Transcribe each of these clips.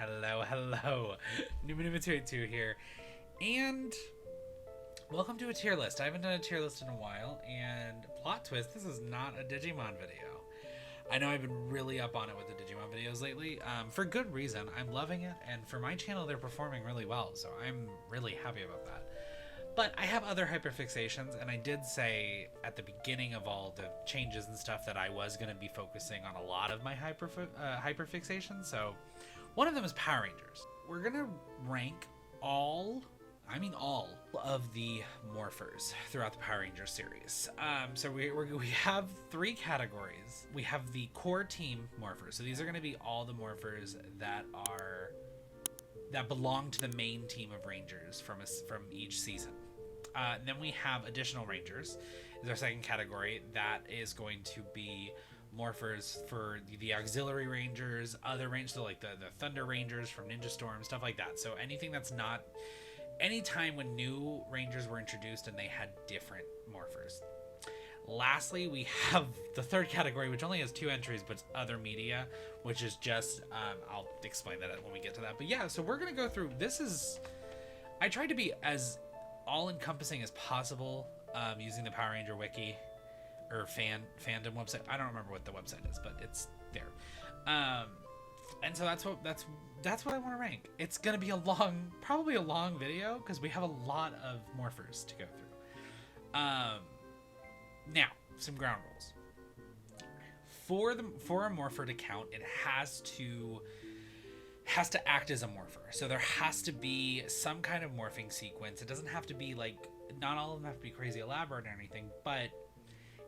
Hello. Numa282 here. And welcome to a tier list. I haven't done a tier list in a while, and plot twist, this is not a Digimon video. I know I've been really up on it with the Digimon videos lately, for good reason. I'm loving it, and for my channel, they're performing really well, so I'm really happy about that. But I have other hyperfixations, and I did say at the beginning of all the changes and stuff that I was going to be focusing on a lot of my hyperfixations, so one of them is Power Rangers. We're going to rank all of the morphers throughout the Power Rangers series. So we have three categories. We have the core team morphers. So these are going to be all the morphers that belong to the main team of Rangers from each season. And then we have additional Rangers is our second category. That is going to be morphers for the auxiliary Rangers, other Rangers, so like the Thunder Rangers from Ninja Storm, stuff like that. So anything that's not any time when new Rangers were introduced and they had different morphers. Lastly, we have the third category, which only has 2 entries, but it's other media, which is just, I'll explain that when we get to that. But yeah, so we're going to go through, I tried to be as all-encompassing as possible using the Power Ranger wiki, or fandom website. I don't remember what the website is, but it's there. And so that's what I want to rank. It's going to be probably a long video, because we have a lot of morphers to go through. Now, some ground rules. For a morpher to count, it has to act as a morpher. So there has to be some kind of morphing sequence. It doesn't have to be like, not all of them have to be crazy elaborate or anything, but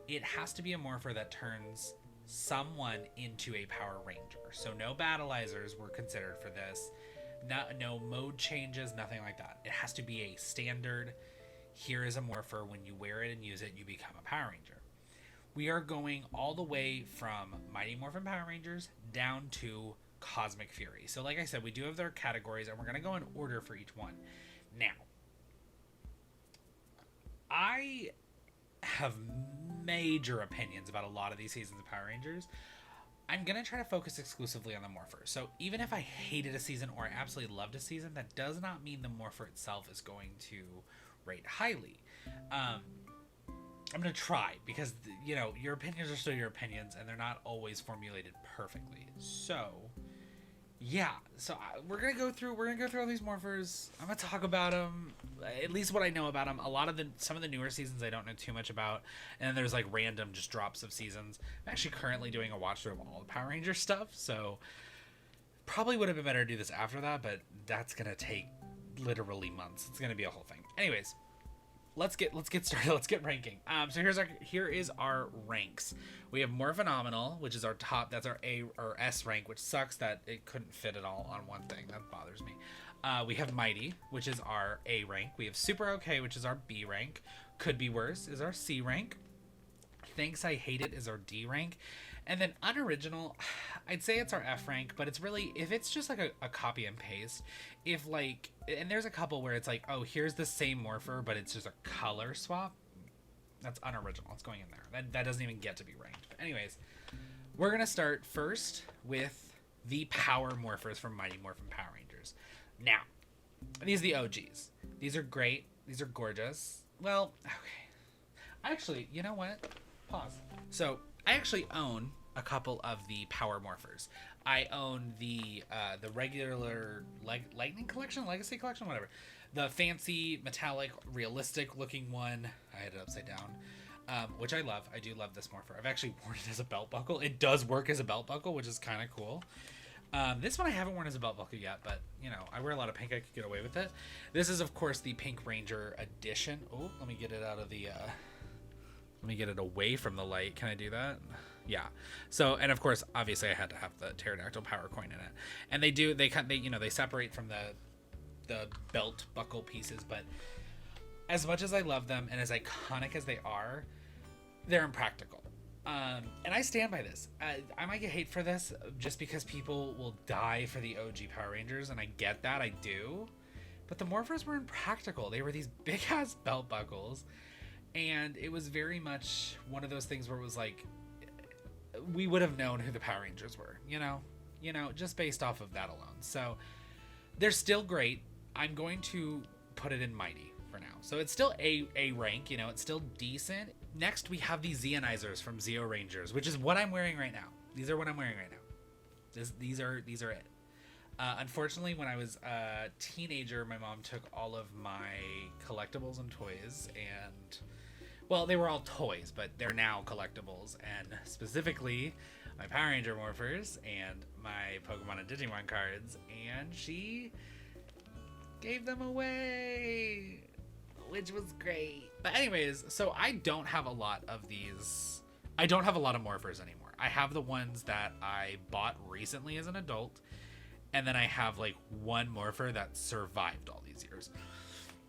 it has to be a morpher that turns someone into a Power Ranger. So no battleizers were considered for this. No mode changes, nothing like that. It has to be a standard, here is a morpher, when you wear it and use it, you become a Power Ranger. We are going all the way from Mighty Morphin Power Rangers down to Cosmic Fury. So like I said, we do have their categories, and we're going to go in order for each one. Now, I have major opinions about a lot of these seasons of Power Rangers. I'm going to try to focus exclusively on the morphers. So even if I hated a season or I absolutely loved a season, that does not mean the morpher itself is going to rate highly. I'm going to try, because your opinions are still your opinions, and they're not always formulated perfectly. So yeah, so we're gonna go through all these morphers. I'm gonna talk about them, at least what I know about them. Some of the newer seasons I don't know too much about, and then there's like random just drops of seasons. I'm actually currently doing a watch through of all the Power Ranger stuff, so probably would have been better to do this after that, but that's gonna take literally months. It's gonna be a whole thing. Anyways, let's get started. Let's get ranking. So here is our ranks. We have more phenomenal, which is our top. That's our A or S rank, which sucks that it couldn't fit it all on one thing. That bothers me. We have mighty, which is our A rank. We have super okay, which is our B rank. Could be worse is our C rank. Thanks I hate it is our D rank. And then unoriginal, I'd say it's our F rank, but it's really, if it's just like a copy and paste, if like, and there's a couple where it's like, oh, here's the same morpher, but it's just a color swap, that's unoriginal. It's going in there. That doesn't even get to be ranked. But anyways, we're going to start first with the power morphers from Mighty Morphin Power Rangers. Now, these are the OGs. These are great. These are gorgeous. Well, okay. Actually, you know what? Pause. So, I actually own a couple of the power morphers. I own the regular Lightning Collection, Legacy Collection, whatever. The fancy, metallic, realistic looking one. I had it upside down, which I love. I do love this morpher. I've actually worn it as a belt buckle. It does work as a belt buckle, which is kind of cool. This one I haven't worn as a belt buckle yet, but, I wear a lot of pink. I could get away with it. This is, of course, the Pink Ranger edition. Oh, let me get it out of the... Let me get it away from the light. Can I do that? Yeah. So, and of course, obviously I had to have the pterodactyl power coin in it. And they separate from the belt buckle pieces, but as much as I love them and as iconic as they are, they're impractical. And I stand by this. I might get hate for this just because people will die for the OG Power Rangers, and I get that, I do. But the morphers were impractical. They were these big ass belt buckles. And it was very much one of those things where it was like, we would have known who the Power Rangers were, you know, just based off of that alone. So they're still great. I'm going to put it in mighty for now. So it's still a rank, you know, it's still decent. Next, we have the Zeonizers from Zeo Rangers, which is what I'm wearing right now. These are what I'm wearing right now. These are it. Unfortunately, when I was a teenager, my mom took all of my collectibles and toys, and well, they were all toys, but they're now collectibles, and specifically my Power Ranger Morphers and my Pokemon and Digimon cards, and she gave them away, which was great. But anyways, so I don't have a lot of these. I don't have a lot of Morphers anymore. I have the ones that I bought recently as an adult, and then I have like one Morpher that survived all these years.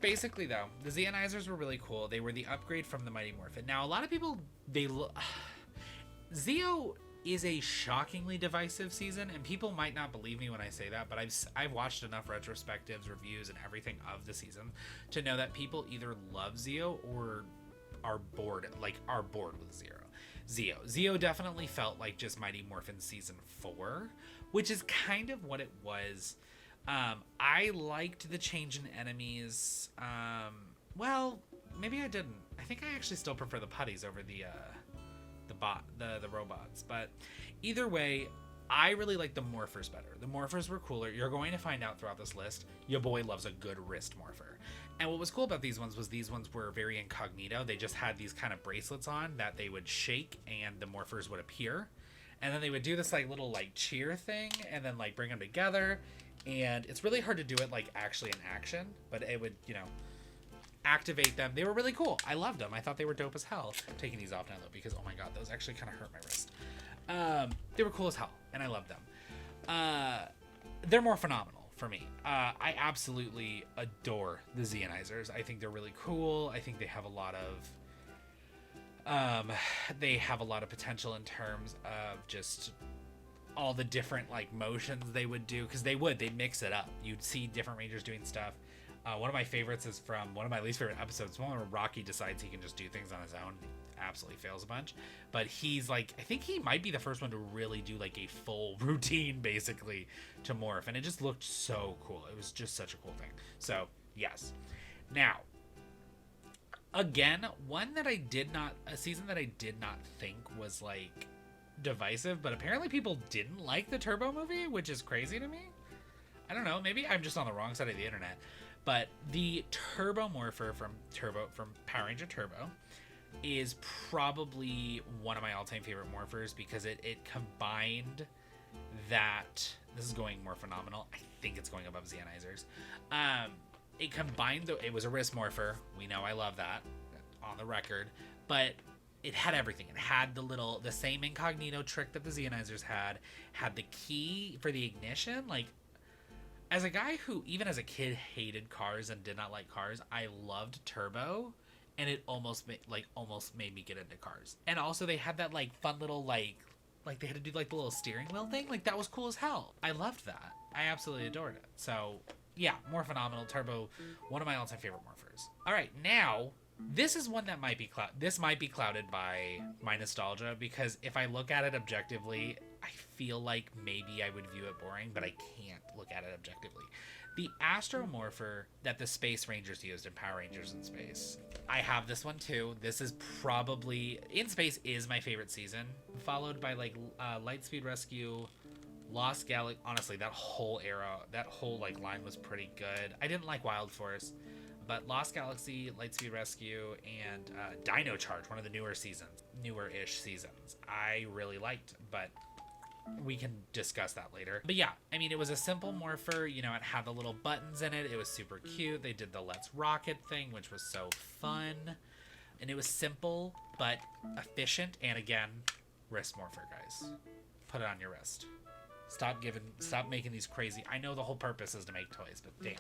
Basically, though, the Zeonizers were really cool. They were the upgrade from the Mighty Morphin. Now, a lot of people, Zeo is a shockingly divisive season, and people might not believe me when I say that, but I've watched enough retrospectives, reviews, and everything of the season to know that people either love Zeo or are bored with Zeo definitely felt like just Mighty Morphin season 4, which is kind of what it was. I liked the change in enemies. Well, maybe I didn't. I think I actually still prefer the putties over the robots. But either way, I really like the Morphers better. The Morphers were cooler. You're going to find out throughout this list, your boy loves a good wrist Morpher. And what was cool about these ones was these ones were very incognito. They just had these kind of bracelets on that they would shake and the Morphers would appear. And then they would do this like little like cheer thing and then like bring them together. And it's really hard to do it like actually in action, but it would, you know, activate them. They were really cool. I loved them. I thought they were dope as hell. I'm taking these off now though because oh my god, those actually kind of hurt my wrist. They were cool as hell and I loved them. They're more phenomenal for me. I absolutely adore the Zeonizers. I think they're really cool. I think they have a lot of potential in terms of just all the different like motions they would do, because they'd mix it up. You'd see different Rangers doing stuff. One of my favorites is from one of my least favorite episodes, one where Rocky decides he can just do things on his own. Absolutely fails a bunch, but he's like, I think he might be the first one to really do like a full routine basically to morph, and it just looked so cool. It was just such a cool thing. So yes. Now again, a season that I did not think was like divisive, but apparently people didn't like the Turbo movie, which is crazy to me. I don't know, maybe I'm just on the wrong side of the internet, but the Turbo Morpher from Power Ranger Turbo is probably one of my all-time favorite Morphers because it combined that, this is going more phenomenal, I think it's going above Zeonizers. It combined, it was a wrist Morpher, we know I love that, on the record, but it had everything. It had the same incognito trick that the Zeonizers had the key for the ignition. Like, as a guy who, even as a kid, hated cars and did not like cars, I loved Turbo, and it almost made me get into cars. And also, they had that, like, fun little, like they had to do, like, the little steering wheel thing. Like, that was cool as hell. I loved that. I absolutely adored it. So, yeah, more phenomenal. Turbo, one of my all-time favorite Morphers. All right, now, this is one that might be clouded by my nostalgia, because if I look at it objectively, I feel like maybe I would view it boring, but I can't look at it objectively. The Astro Morpher that the Space Rangers used in Power Rangers in Space. I have this one too. This is probably, In Space is my favorite season, followed by like Lightspeed Rescue, Lost Galaxy. Honestly, that whole like line was pretty good. I didn't like Wild Force, but Lost Galaxy, Lightspeed Rescue, and Dino Charge, one of the newer-ish seasons, I really liked, but we can discuss that later. But yeah, I mean, it was a simple Morpher, you know, it had the little buttons in it, it was super cute, they did the Let's Rocket thing, which was so fun, and it was simple, but efficient, and again, wrist Morpher, guys. Put it on your wrist. Stop making these crazy, I know the whole purpose is to make toys, but damn.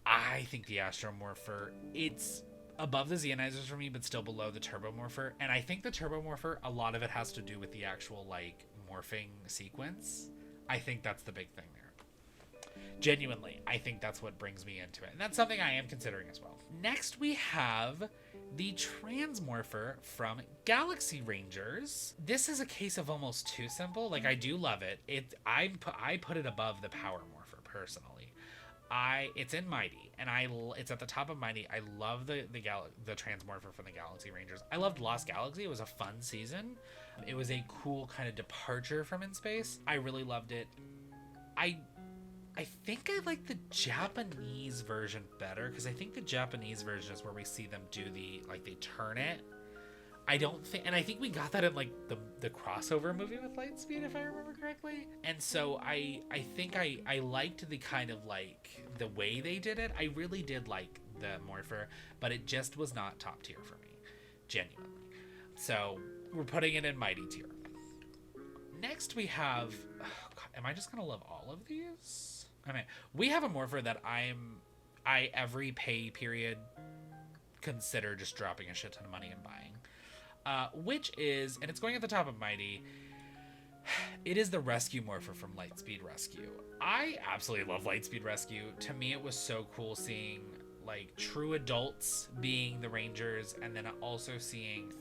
I think the Astro Morpher, it's above the Zeonizers for me, but still below the Turbo Morpher. And I think the Turbo Morpher, a lot of it has to do with the actual, like, morphing sequence. I think that's the big thing there. Genuinely, I think that's what brings me into it. And that's something I am considering as well. Next, we have the Transmorpher from Galaxy Rangers. This is a case of almost too simple. Like, I do love it. I put it above the Power Morpher, personally. It's in Mighty, and it's at the top of Mighty. I love the Transmorpher from the Galaxy Rangers. I loved Lost Galaxy. It was a fun season. It was a cool kind of departure from In Space. I really loved it. I think I like the Japanese version better, because I think the Japanese version is where we see them do they turn it. I think we got that in like the crossover movie with Lightspeed, if I remember correctly. And so I think I liked the kind of like the way they did it. I really did like the Morpher, but it just was not top tier for me, genuinely. So we're putting it in Mighty tier. Next we have, am I just gonna love all of these? I mean, we have a Morpher that I every pay period consider just dropping a shit ton of money and buying. Which is, and it's going at the top of Mighty, it is the Rescue Morpher from Lightspeed Rescue. I absolutely love Lightspeed Rescue. To me, it was so cool seeing like true adults being the Rangers, and then also seeing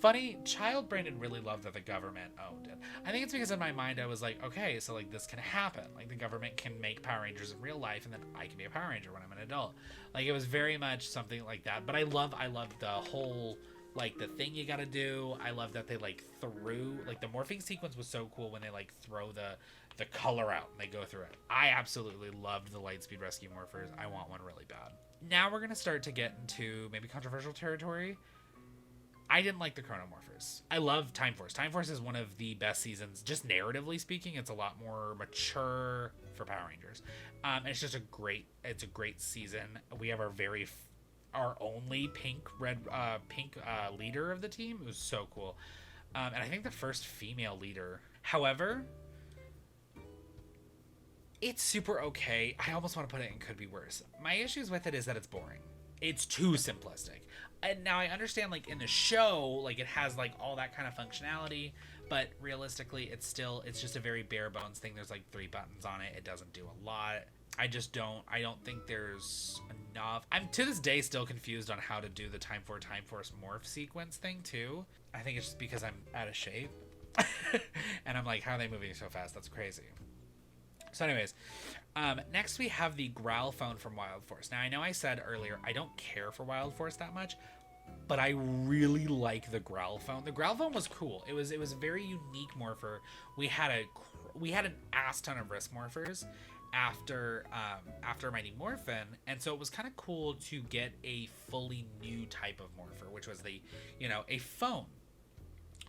child Brandon really loved that the government owned it. I think it's because in my mind I was like, okay, so like this can happen, like the government can make Power Rangers in real life, and then I can be a Power Ranger when I'm an adult. Like, it was very much something like that. But I love the whole like the thing you gotta do. I love that they like threw, like the morphing sequence was so cool when they like throw the color out and they go through it. I absolutely loved the Lightspeed Rescue Morphers. I want one really bad. Now we're going to start to get into maybe controversial territory. I didn't like the Chronomorphers. I love Time Force. Time Force is one of the best seasons, just narratively speaking. It's a lot more mature for Power Rangers. And it's just a great season. We have our only pink leader of the team. It was so cool. And I think the first female leader. However, it's super okay. I almost want to put it in could be worse. My issues with it is that it's boring. It's too simplistic. And now I understand, like, in the show, like, it has, like, all that kind of functionality, but realistically, it's just a very bare bones thing. There's, like, 3 buttons on it. It doesn't do a lot. I don't think there's enough. I'm, to this day, still confused on how to do the Time Force morph sequence thing, too. I think it's just because I'm out of shape. And I'm like, how are they moving so fast? That's crazy. So anyways, next we have the Growl Phone from Wild Force. Now, I know I said earlier I don't care for Wild Force that much, but I really like the Growl Phone. The Growl Phone was cool. It was a very unique morpher. We had an ass ton of wrist morphers after Mighty Morphin, and so it was kind of cool to get a fully new type of morpher, which was a phone.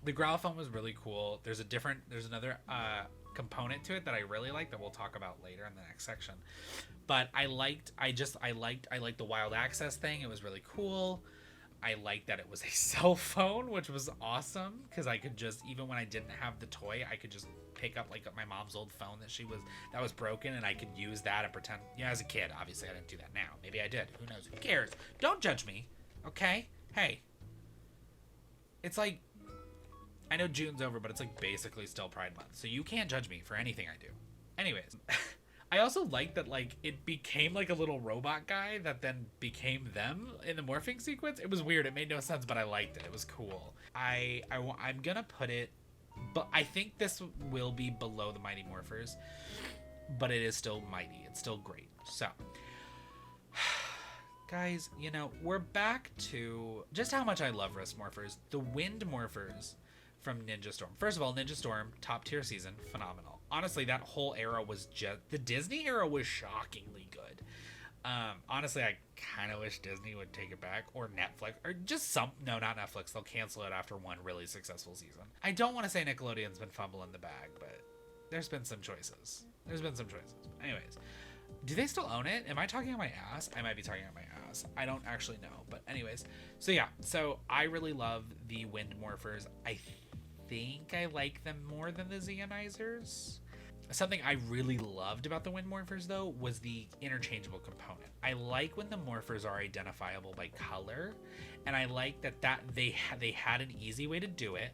The Growl Phone was really cool. There's another component to it that I really like that we'll talk about later in the next section. But I liked the wild access thing. It was really cool. I liked that it was a cell phone, which was awesome, because I could just, even when I didn't have the toy, I could just pick up like my mom's old phone that was broken, and I could use that and pretend, as a kid, obviously I didn't do that now. Maybe I did. Who knows? Who cares? Don't judge me. Okay? Hey. It's like, I know June's over, but it's like basically still Pride Month, so you can't judge me for anything I do. Anyways, I also like that like it became like a little robot guy that then became them in the morphing sequence. It was weird. It made no sense, but I liked it. It was cool. I'm gonna put it, but I think this will be below the Mighty Morphers, but it is still mighty. It's still great. So, guys, we're back to just how much I love wrist morphers. The wind morphers from Ninja Storm. First of all, Ninja Storm, top tier season, phenomenal. Honestly, that whole era was the Disney era was shockingly good. Honestly, I kind of wish Disney would take it back, or Netflix, or just no, not Netflix. They'll cancel it after one really successful season. I don't want to say Nickelodeon's been fumbling the bag, but there's been some choices. Anyways, do they still own it? Am I talking on my ass? I might be talking on my ass. I don't actually know, but anyways. So I really love the Wind Morphers. I think I like them more than the Zeonizers. Something I really loved about the Wind Morphers, though, was the interchangeable component. I like when the Morphers are identifiable by color, and I like that they had an easy way to do it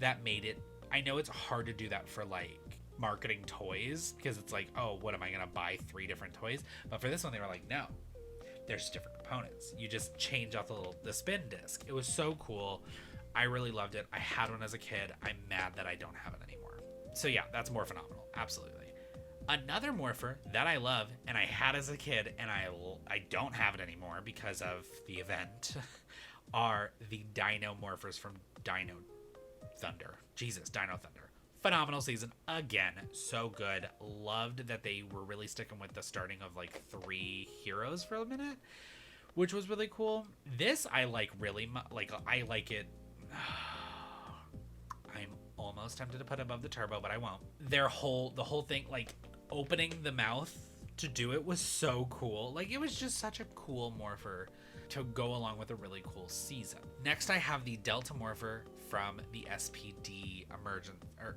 that made it. I know it's hard to do that for like marketing toys because it's like, oh, what am I gonna buy 3 different toys? But for this one, they were like, no, there's different components. You just change out the spin disc. It was so cool. I really loved it. I had one as a kid. I'm mad that I don't have it anymore. So yeah, that's more phenomenal. Absolutely. Another Morpher that I love and I had as a kid and I don't have it anymore because of the event are the Dino Morphers from Dino Thunder. Jesus, Dino Thunder. Phenomenal season. Again, so good. Loved that they were really sticking with the starting of like 3 heroes for a minute, which was really cool. This I like really like. I like it. I'm almost tempted to put above the turbo, but I won't. The whole thing, like opening the mouth to do it was so cool. Like it was just such a cool Morpher to go along with a really cool season. Next, I have the Delta Morpher from the SPD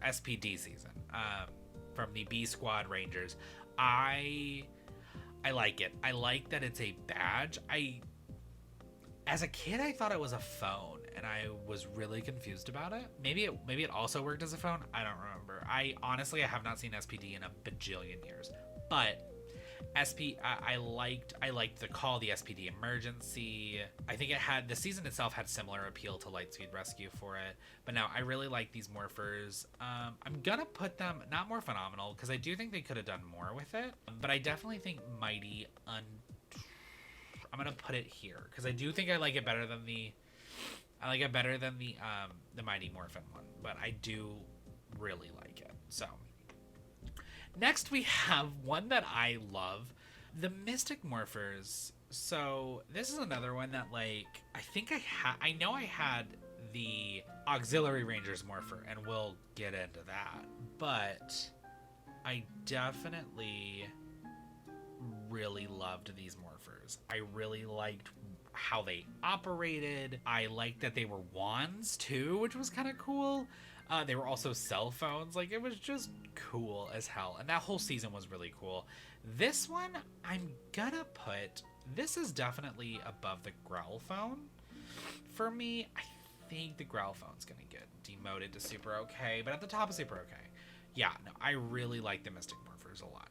SPD season, from the B Squad Rangers. I like it. I like that it's a badge. As a kid, I thought it was a phone, and I was really confused about it. Maybe it also worked as a phone. I don't remember. I have not seen SPD in a bajillion years, but I liked the call, the SPD emergency. I think the season itself had similar appeal to Lightspeed Rescue for it. But now I really like these Morphers. I'm gonna put them not more phenomenal because I do think they could have done more with it. But I definitely think Mighty. I'm gonna put it here because I do think I like it better than the Mighty Morphin one. But I do really like it. So. Next, we have one that I love, the Mystic Morphers. So this is another one that, like, I know I had the Auxiliary Rangers Morpher, and we'll get into that. But I definitely really loved these Morphers. I really liked how they operated. I liked that they were wands, too, which was kind of cool. They were also cell phones. Like, it was just cool as hell. And that whole season was really cool. This one, I'm gonna put... This is definitely above the Growl phone. For me, I think the Growl phone's gonna get demoted to super okay. But at the top of super okay. Yeah, no, I really like the Mystic Morphers a lot.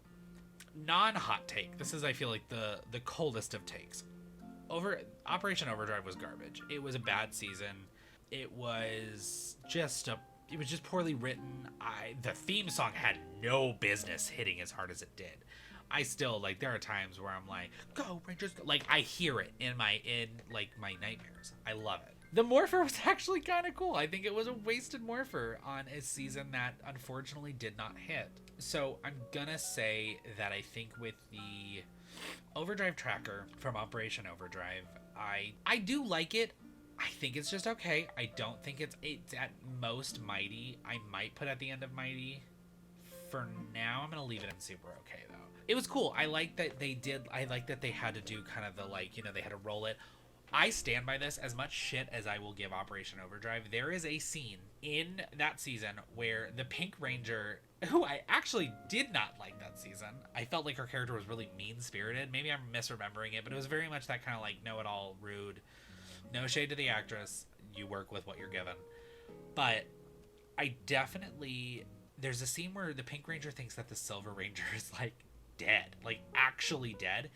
Non-hot take. This is, I feel like, the coldest of takes. Operation Overdrive was garbage. It was a bad season. It was just poorly written. The theme song had no business hitting as hard as it did. I still, like, there are times where I'm like, go Rangers, go. Like, I hear it in my nightmares. I love it. The Morpher was actually kind of cool. I think it was a wasted Morpher on a season that unfortunately did not hit. So I'm gonna say that I think with the Overdrive tracker from Operation Overdrive, I do like it. I think it's just okay. I don't think it's at most Mighty. I might put at the end of Mighty. For now, I'm gonna leave it in super okay though. It was cool. I like that they had to do kind of the, like, you know, they had to roll it. I stand by this. As much shit as I will give Operation Overdrive, there is a scene in that season where the Pink Ranger, who I actually did not like that season, I felt like her character was really mean-spirited. Maybe I'm misremembering it, but it was very much that kind of like know-it-all, rude. No shade to the actress. You work with what you're given. But I definitely... There's a scene where the Pink Ranger thinks that the Silver Ranger is, like, dead. Like, actually dead.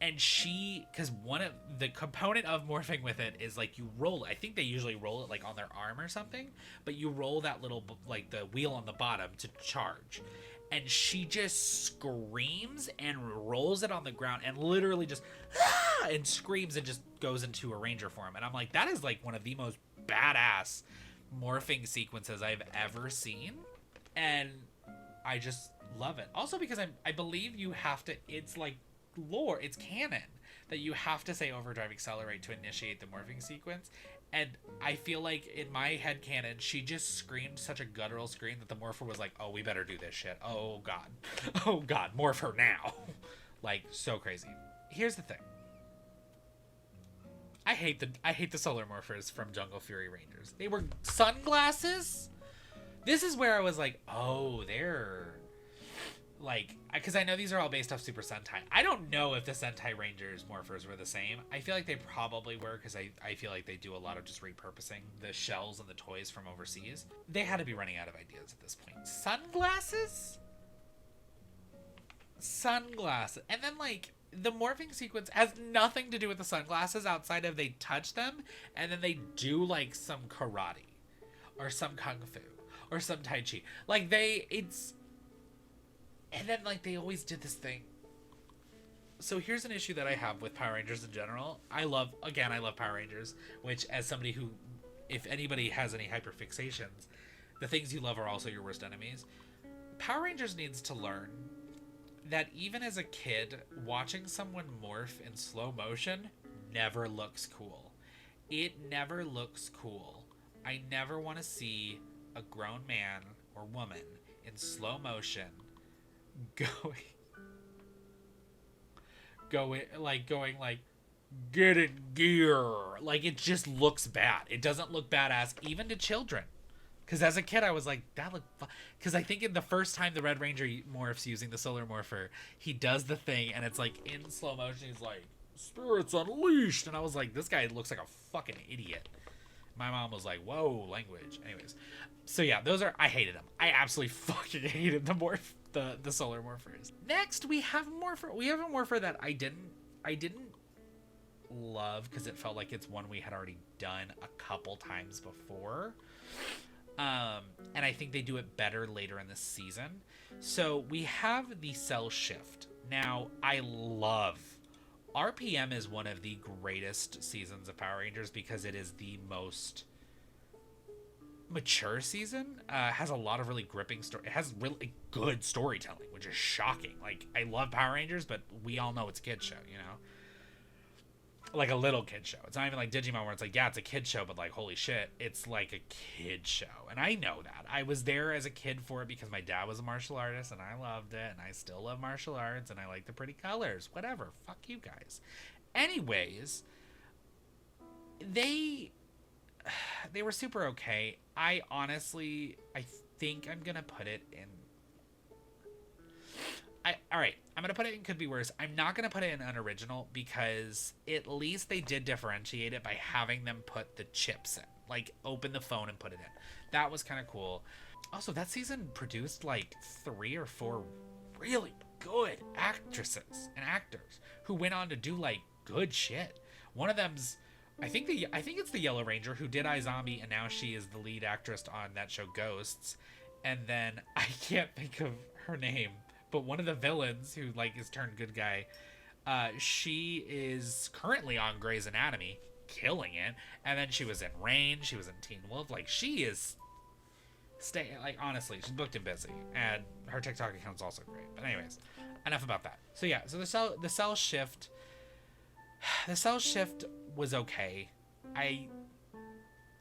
And because one of the component of morphing with it is, like, you roll it. I think they usually roll it, like, on their arm or something. But you roll that little, like, the wheel on the bottom to charge. And she just screams and rolls it on the ground and literally just and screams and just goes into a ranger form. And I'm like, that is, like, one of the most badass morphing sequences I've ever seen. And I just love it. Also because I believe you have to, it's like lore, it's canon that you have to say Overdrive Accelerate to initiate the morphing sequence. And I feel like in my head canon, she just screamed such a guttural scream that the Morpher was like, oh, we better do this shit. Oh god. Oh god, morph her now. Like, so crazy. Here's the thing. I hate the solar morphers from Jungle Fury Rangers. They were sunglasses. This is where I was like, oh, they're like, because I know these are all based off Super Sentai. I don't know if the Sentai Rangers morphers were the same. I feel like they probably were because I feel like they do a lot of just repurposing the shells and the toys from overseas. They had to be running out of ideas at this point. Sunglasses? sunglasses. And then, like, the morphing sequence has nothing to do with the sunglasses outside of they touch them and then they do, like, some karate or some kung fu or some tai chi. Like, and then, like, they always did this thing. So here's an issue that I have with Power Rangers in general. I love Power Rangers, which, as somebody who, if anybody has any hyperfixations, the things you love are also your worst enemies. Power Rangers needs to learn that even as a kid, watching someone morph in slow motion never looks cool. It never looks cool. I never want to see a grown man or woman in slow motion going like get in gear. Like, it just looks bad. It doesn't look badass even to children. Because as a kid, I was like, that looked fun. Because I think in the first time the Red Ranger morphs using the Solar Morpher, he does the thing, and it's like in slow motion. He's like, spirits unleashed. And I was like, this guy looks like a fucking idiot. My mom was like, whoa, language. Anyways. So yeah, I hated them. I absolutely fucking hated the Solar Morphers. Next, we have Morpher. We have a Morpher that I didn't love because it felt like it's one we had already done a couple times before. And I think they do it better later in the season. So we have the Cell Shift. Now, I love RPM is one of the greatest seasons of Power Rangers because it is the most mature season. Has a lot of really gripping story. It has really good storytelling, which is shocking. Like, I love Power Rangers, but we all know it's a kid show, you know? Like a little kid show. It's not even like Digimon where it's like, yeah, it's a kid show, but like, holy shit, it's like a kid show. And I know that. I was there as a kid for it because my dad was a martial artist and I loved it, and I still love martial arts and I like the pretty colors. Whatever. Fuck you guys. Anyways, they were super okay. I think I'm gonna put it in. All right, I'm going to put it in Could Be Worse. I'm not going to put it in Unoriginal because at least they did differentiate it by having them put the chips in. Like, open the phone and put it in. That was kind of cool. Also, that season produced like 3 or 4 really good actresses and actors who went on to do like good shit. One of them's, I think it's the Yellow Ranger who did iZombie, and now she is the lead actress on that show Ghosts. And then I can't think of her name, but one of the villains who like is turned good guy, she is currently on Grey's Anatomy, killing it. And then she was in Rain, she was in Teen Wolf. Like, she is honestly, she's booked and busy, and her TikTok account's also great. But anyways, enough about that. So yeah, so the cell shift was okay.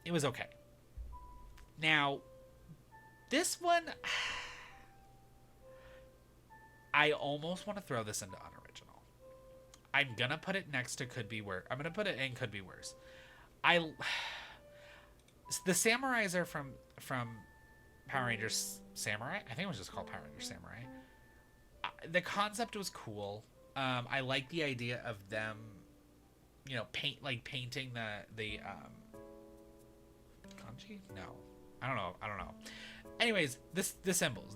It was okay. Now, this one, I almost want to throw this into Unoriginal. I'm gonna put it next to Could Be Worse. I'm gonna put it in Could Be Worse. The Samurais are from Power Rangers Samurai. I think it was just called Power Rangers Samurai. The concept was cool. I like the idea of them, you know, painting the kanji? No, I don't know. Anyways, the symbols.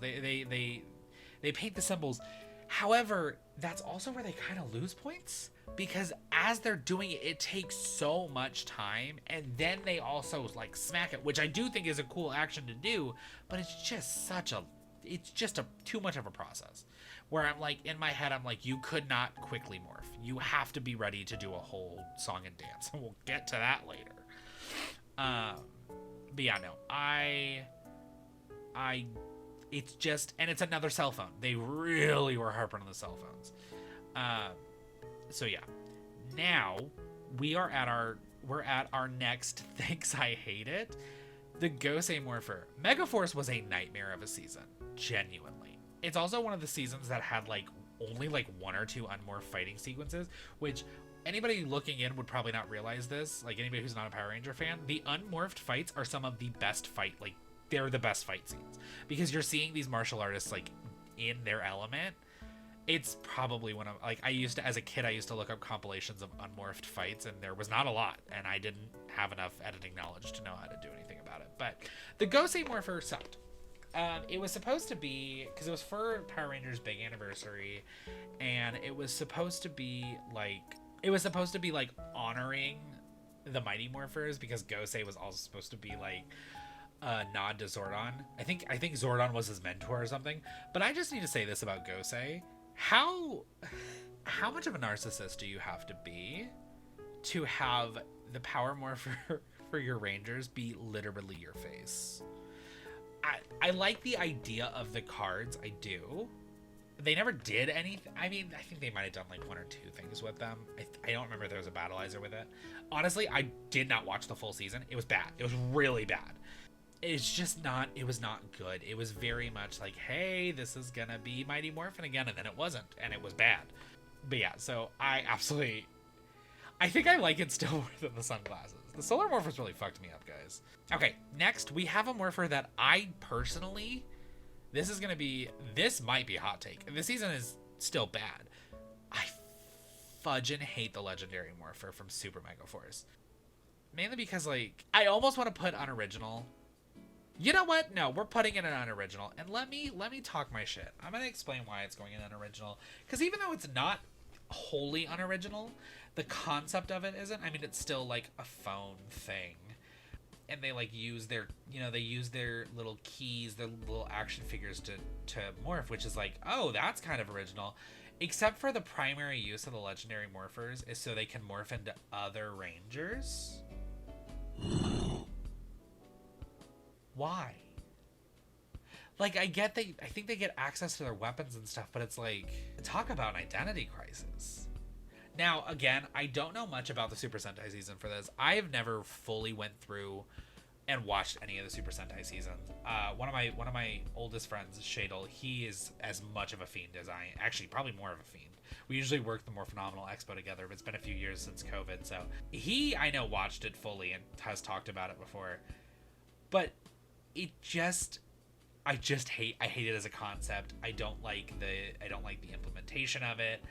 They paint the symbols. However, that's also where they kind of lose points, because as they're doing it, it takes so much time, and then they also like smack it, which I do think is a cool action to do, but it's just too much of a process. Where I'm like, in my head, I'm like, you could not quickly morph. You have to be ready to do a whole song and dance, and we'll get to that later. But yeah, no, it's just, and it's another cell phone. They really were harping on the cell phones. So yeah, now we're at our next Thanks I Hate It. The Gosei Morpher. Megaforce was a nightmare of a season, genuinely. It's also one of the seasons that had like only like 1 or 2 unmorphed fighting sequences, which anybody looking in would probably not realize this. Like, anybody who's not a Power Ranger fan, the unmorphed fights are some of the best they're the best fight scenes, because you're seeing these martial artists like in their element. It's probably one of, like, as a kid, I used to look up compilations of unmorphed fights, and there was not a lot, and I didn't have enough editing knowledge to know how to do anything about it. But the Gosei Morpher sucked. It was supposed to be, because it was for Power Rangers' big anniversary, and it was supposed to be like honoring the Mighty Morphers, because Gosei was also supposed to be like a nod to Zordon. I think Zordon was his mentor or something. But I just need to say this about Gosei: how much of a narcissist do you have to be to have the Power Morpher for your Rangers be literally your face? I like the idea of the cards. I do. They never did anything. I mean, I think they might have done like one or two things with them. I don't remember if there was a battleizer with it. Honestly, I did not watch the full season. It was bad. It was really bad. It's just not, it was not good. It was very much like, hey, this is gonna be Mighty Morphin again, and then it wasn't, and it was bad. But yeah, so I think I like it still more than the sunglasses. The solar morphers really fucked me up, guys. Okay, next we have a morpher that I personally, this might be a hot take. This season is still bad. I fudgin' hate the legendary morpher from Super Mega Force. Mainly because, like, I almost want to put unoriginal. You know what? No, we're putting it in unoriginal. And let me talk my shit. I'm going to explain why it's going in unoriginal. Because even though it's not wholly unoriginal, the concept of it isn't. I mean, it's still like a phone thing. And they like use their, they use their little keys, their little action figures to morph, which is like, oh, that's kind of original. Except for the primary use of the legendary morphers is so they can morph into other Rangers. Why? Like, I think they get access to their weapons and stuff, but it's like, talk about an identity crisis. Now, again, I don't know much about the Super Sentai season for this. I have never fully went through and watched any of the Super Sentai seasons. One of my oldest friends, Shadel, he is as much of a fiend as I am. Actually, probably more of a fiend. We usually work the More Phenomenal Expo together, but it's been a few years since COVID, so he, I know, watched it fully and has talked about it before. But I hate it as a concept. I don't like the implementation of it.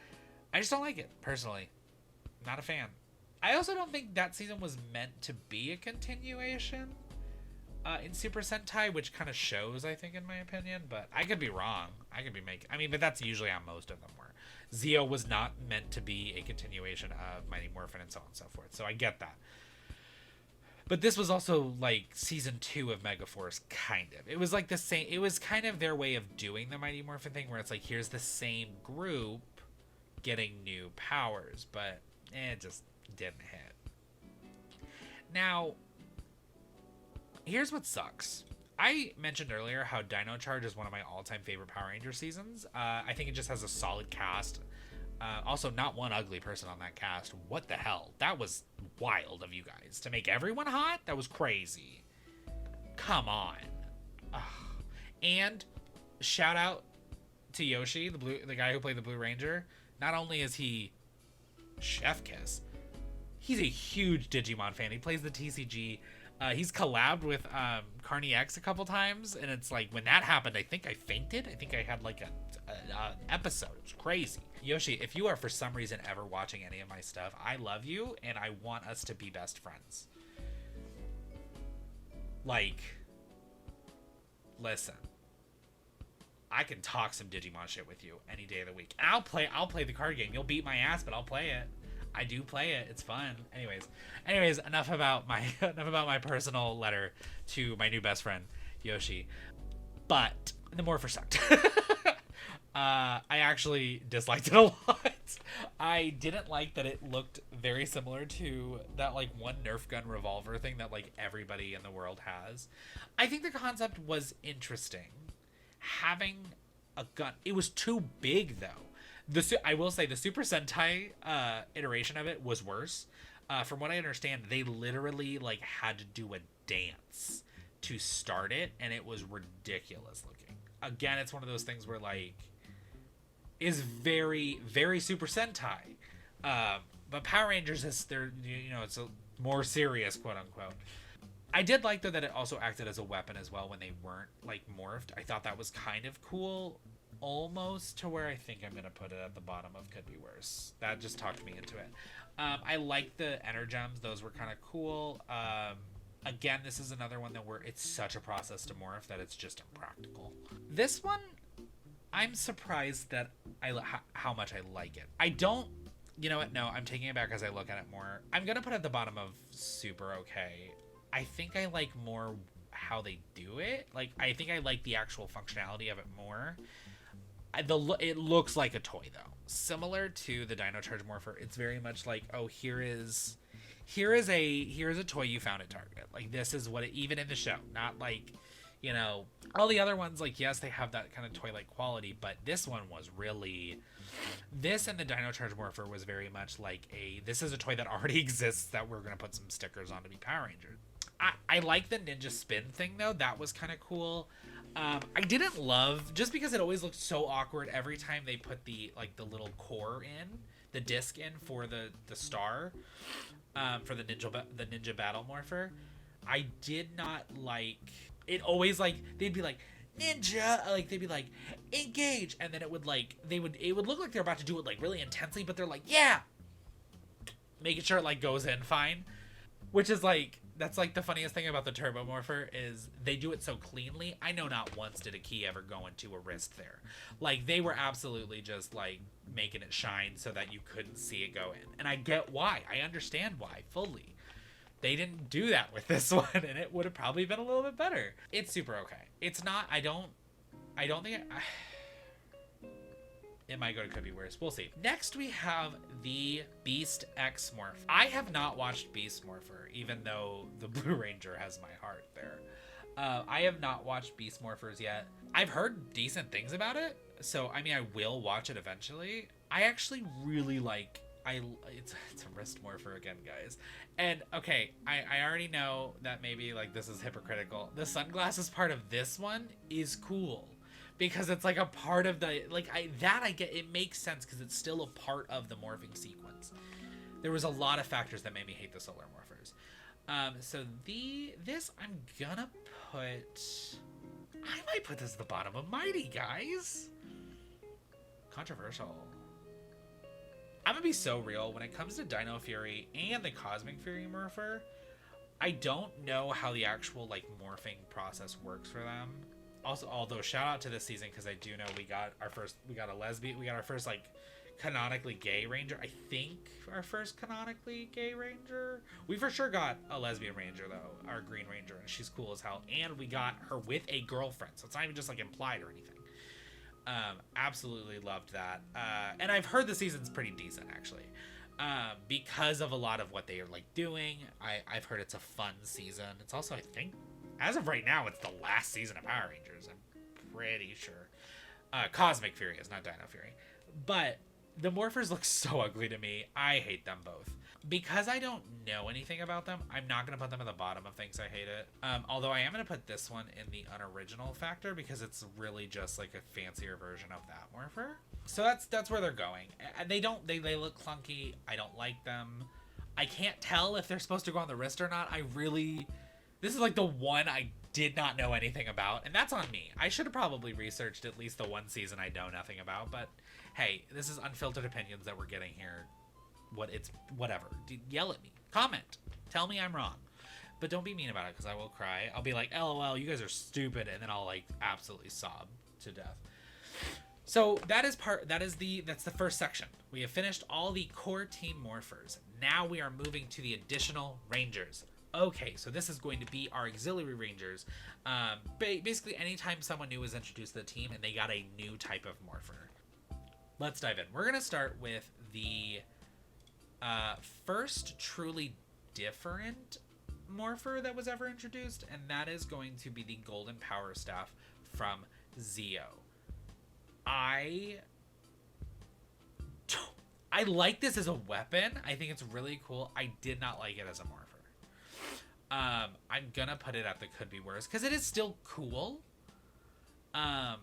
I just don't like it, personally. Not a fan. I also don't think that season was meant to be a continuation in Super Sentai, which kind of shows, I think, in my opinion, but I could be wrong. But that's usually how most of them were. Zeo was not meant to be a continuation of Mighty Morphin and so on and so forth, so I get that. But this was also like season 2 of Megaforce, kind of. It was like the same. It was kind of their way of doing the Mighty Morphin thing, where it's like, here's the same group getting new powers, but it just didn't hit. Now, here's what sucks. I mentioned earlier how Dino Charge is one of my all-time favorite Power Ranger seasons. I think it just has a solid cast. Also, not one ugly person on that cast. What the hell? That was wild of you guys. To make everyone hot? That was crazy. Come on. Ugh. And shout out to Yoshi, the guy who played the Blue Ranger. Not only is he chef kiss, he's a huge Digimon fan. He plays the TCG. He's collabed with Carney X a couple times, and it's like, when that happened, I think I fainted. I think I had like an episode. It was crazy. Yoshi, if you are for some reason ever watching any of my stuff, I love you, and I want us to be best friends. Like, listen, I can talk some Digimon shit with you any day of the week. And I'll play the card game. You'll beat my ass, but I'll play it. I do play it. It's fun. Anyways, enough about my personal letter to my new best friend, Yoshi. But the Morpher sucked. I actually disliked it a lot. I didn't like that it looked very similar to that like one Nerf gun revolver thing that like everybody in the world has. I think the concept was interesting. Having a gun, it was too big though. I will say the Super Sentai iteration of it was worse. From what I understand, they literally like had to do a dance to start it, and it was ridiculous looking. Again, it's one of those things where like is very, very Super Sentai. But Power Rangers is it's a more serious, quote unquote. I did like though that it also acted as a weapon as well when they weren't like morphed. I thought that was kind of cool, almost to where I think I'm gonna put it at the bottom of could be worse. That just talked me into it. I liked the Energems; those were kind of cool. Again, this is another one that where it's such a process to morph that it's just impractical. This one, I'm surprised that how much I like it. I don't, you know what? No, I'm taking it back as I look at it more. I'm gonna put it at the bottom of super okay. I think I like more how they do it. Like, I think I like the actual functionality of it more. It looks like a toy though, similar to the Dino Charge Morpher. It's very much like, oh, here is a toy you found at Target. Like, this is what it, even in the show, not like, you know, all the other ones, like, yes, they have that kind of toy like quality, but this one was really, this and the Dino Charge Morpher was very much like this is a toy that already exists that we're gonna put some stickers on to be Power Rangers. I like the ninja spin thing though. That was kind of cool. I didn't love, just because it always looked so awkward every time they put the little core in, the disc in for the star, for the ninja battle morpher. I did not like it. Always, like, they'd be like ninja, like they'd be like engage, and then it would look like they're about to do it like really intensely, but they're like, yeah, making sure it like goes in fine, which is like, that's like the funniest thing about the Turbo Morpher is they do it so cleanly. I know not once did a key ever go into a wrist there. Like, they were absolutely just like making it shine so that you couldn't see it go in. And I get why. I understand why fully. They didn't do that with this one, and it would have probably been a little bit better. It's super okay. It's not, I don't think it might go to could be worse. We'll see. Next, we have the Beast X Morph. I have not watched Beast Morpher, even though the Blue Ranger has my heart there. I have not watched Beast Morphers yet. I've heard decent things about it, so I mean, I will watch it eventually. I actually really like. It's a wrist morpher again, guys. And okay, I already know that maybe like this is hypocritical. The sunglasses part of this one is cool, because it's like a part of the, like, I get, it makes sense because it's still a part of the morphing sequence. There was a lot of factors that made me hate the solar morphers. So this I'm gonna put, I might put this at the bottom of Mighty, guys. Controversial. I'm gonna be so real when it comes to Dino Fury and the Cosmic Fury Morpher. I don't know how the actual like morphing process works for them. Also, although shout out to this season, because I do know we got our first like canonically gay ranger. I think our first canonically gay ranger. We for sure got a lesbian ranger though, our Green Ranger, and she's cool as hell. And we got her with a girlfriend, so it's not even just like implied or anything. Absolutely loved that. And I've heard the season's pretty decent actually, because of a lot of what they are like doing. I've heard it's a fun season. It's also, I think, as of right now, it's the last season of Power Rangers. I'm pretty sure. Cosmic Fury is not Dino Fury. But the Morphers look so ugly to me. I hate them both. Because I don't know anything about them, I'm not going to put them at the bottom of things I hate it. Although I am going to put this one in the unoriginal factor, because it's really just like a fancier version of that Morpher. So that's where they're going. They look clunky. I don't like them. I can't tell if they're supposed to go on the wrist or not. This is like the one I did not know anything about, and that's on me. I should have probably researched at least the one season I know nothing about, but hey, this is unfiltered opinions that we're getting here. Whatever. Yell at me. Comment. Tell me I'm wrong. But don't be mean about it, because I will cry. I'll be like, LOL, you guys are stupid, and then I'll like absolutely sob to death. So that's the first section. We have finished all the core team morphers. Now we are moving to the additional rangers. Okay, so this is going to be our auxiliary rangers. Basically, anytime someone new was introduced to the team and they got a new type of morpher. Let's dive in. We're going to start with the first truly different morpher that was ever introduced, and that is going to be the Golden Power Staff from Zeo. I like this as a weapon. I think it's really cool. I did not like it as a morpher. I'm gonna put it at the could be worse, because it is still cool. And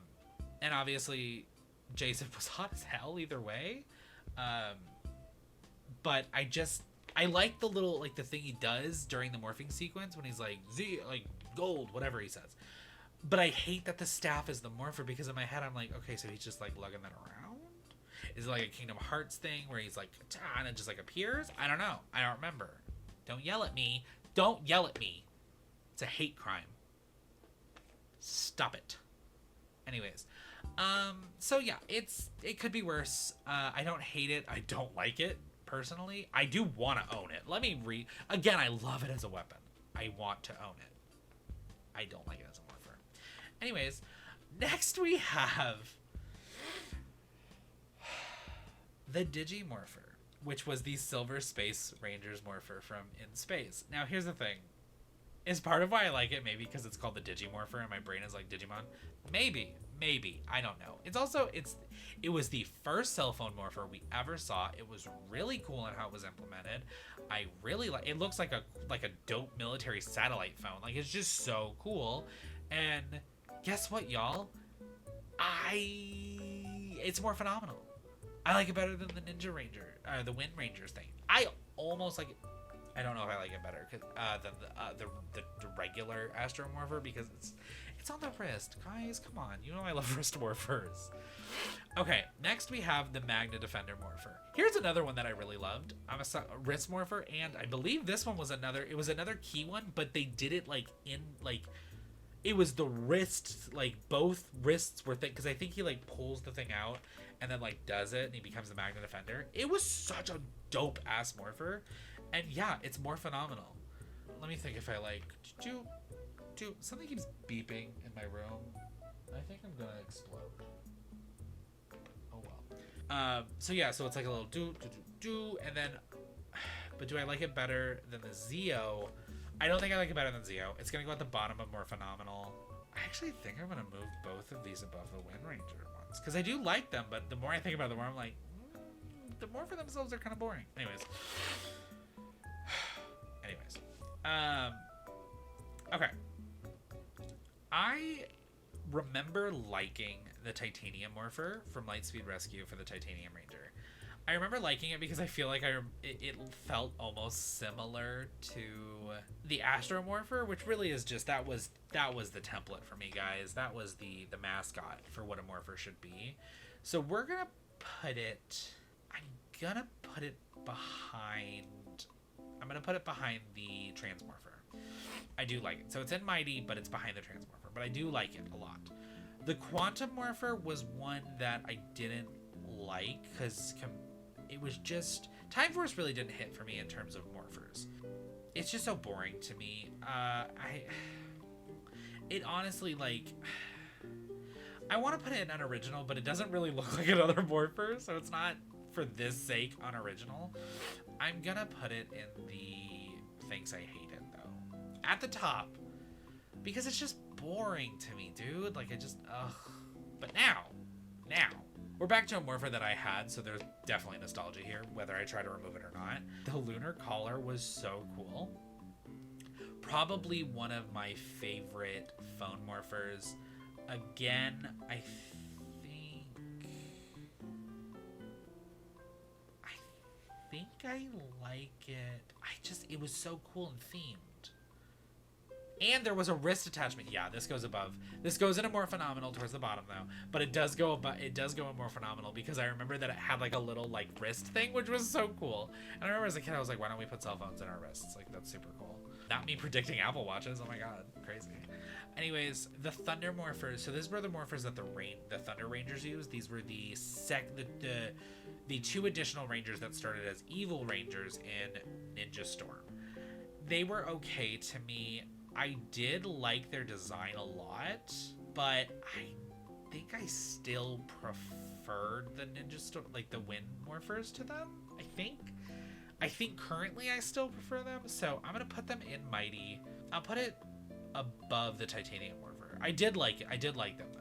obviously Jason was hot as hell either way. But I like the little, like, the thing he does during the morphing sequence when he's like, Z, like, gold, whatever he says. But I hate that the staff is the morpher, because in my head I'm like, okay, so he's just like lugging that around? Is it like a Kingdom Hearts thing where he's like, and it just like appears? I don't know. I don't remember. Don't yell at me. Don't yell at me. It's a hate crime. Stop it. Anyways, so yeah, it could be worse. I don't hate it. I don't like it personally. I do want to own it. Let me again. I love it as a weapon. I want to own it. I don't like it as a morpher. Anyways, next we have the Digimorpher, which was the Silver Space Rangers Morpher from In Space. Now, here's the thing. Is part of why I like it maybe because it's called the Digimorpher and my brain is like Digimon? Maybe. I don't know. It's also, it was the first cell phone morpher we ever saw. It was really cool in how it was implemented. I really like it. Looks like a dope military satellite phone. Like, it's just so cool. And guess what, y'all? It's more phenomenal. I like it better than the Ninja Ranger, the Wind Rangers thing. I almost like it. I don't know if I like it better than the regular Astro Morpher because it's on the wrist. Guys, come on. You know I love wrist morphers. Okay, next we have the Magna Defender Morpher. Here's another one that I really loved. I'm a wrist morpher, and I believe this one was another key one, but they did it like in like it was the wrist, like both wrists were thick because I think he like pulls the thing out and then like does it and he becomes the Magna Defender. It was such a dope ass morpher. And yeah, it's more phenomenal. Let me think if I like something keeps beeping in my room. I think I'm gonna explode. Oh well. So yeah, so it's like a little do, and then, but do I like it better than the Zeo? I don't think I like it better than Zeo. It's gonna go at the bottom of more phenomenal. I actually think I'm gonna move both of these above the Wind Ranger ones because I do like them, but the more I think about it, the more I'm like, the more for themselves are kind of boring. Anyways. Okay. I remember liking the Titanium Morpher from Lightspeed Rescue for the Titanium Ranger. I remember liking it because I feel like it felt almost similar to the Astro Morpher, which really is just that was the template for me, guys. That was the mascot for what a morpher should be. So we're gonna put it. I'm gonna put it behind the Transmorpher. I do like it. So it's in Mighty, but it's behind the Transmorpher. But I do like it a lot. The Quantum Morpher was one that I didn't like because it was just... Time Force really didn't hit for me in terms of morphers. It's just so boring to me. It honestly, like... I want to put it in unoriginal, but it doesn't really look like another morpher, so it's not, for this sake, unoriginal. I'm gonna put it in the things I hated, though. At the top. Because it's just boring to me, dude. Like, ugh. But now, we're back to a morpher that I had, so there's definitely nostalgia here, whether I try to remove it or not. The Lunar Collar was so cool. Probably one of my favorite phone morphers. Again, I think I like it. It was so cool and themed. And there was a wrist attachment. Yeah, this goes above. This goes into more phenomenal towards the bottom though. But it does go in more phenomenal because I remember that it had like a little like wrist thing, which was so cool. And I remember as a kid I was like, why don't we put cell phones in our wrists? Like, that's super cool. Not me predicting Apple Watches. Oh my god, crazy. Anyways, the Thunder Morphers. So these were the morphers that the Thunder Rangers used. These were the two additional Rangers that started as Evil Rangers in Ninja Storm. They were okay to me. I did like their design a lot, but I think I still preferred the Ninja Storm, like the Wind Morphers to them. I think currently I still prefer them, so I'm gonna put them in Mighty. I'll put it above the Titanium Morpher. I did like it. I did like them though.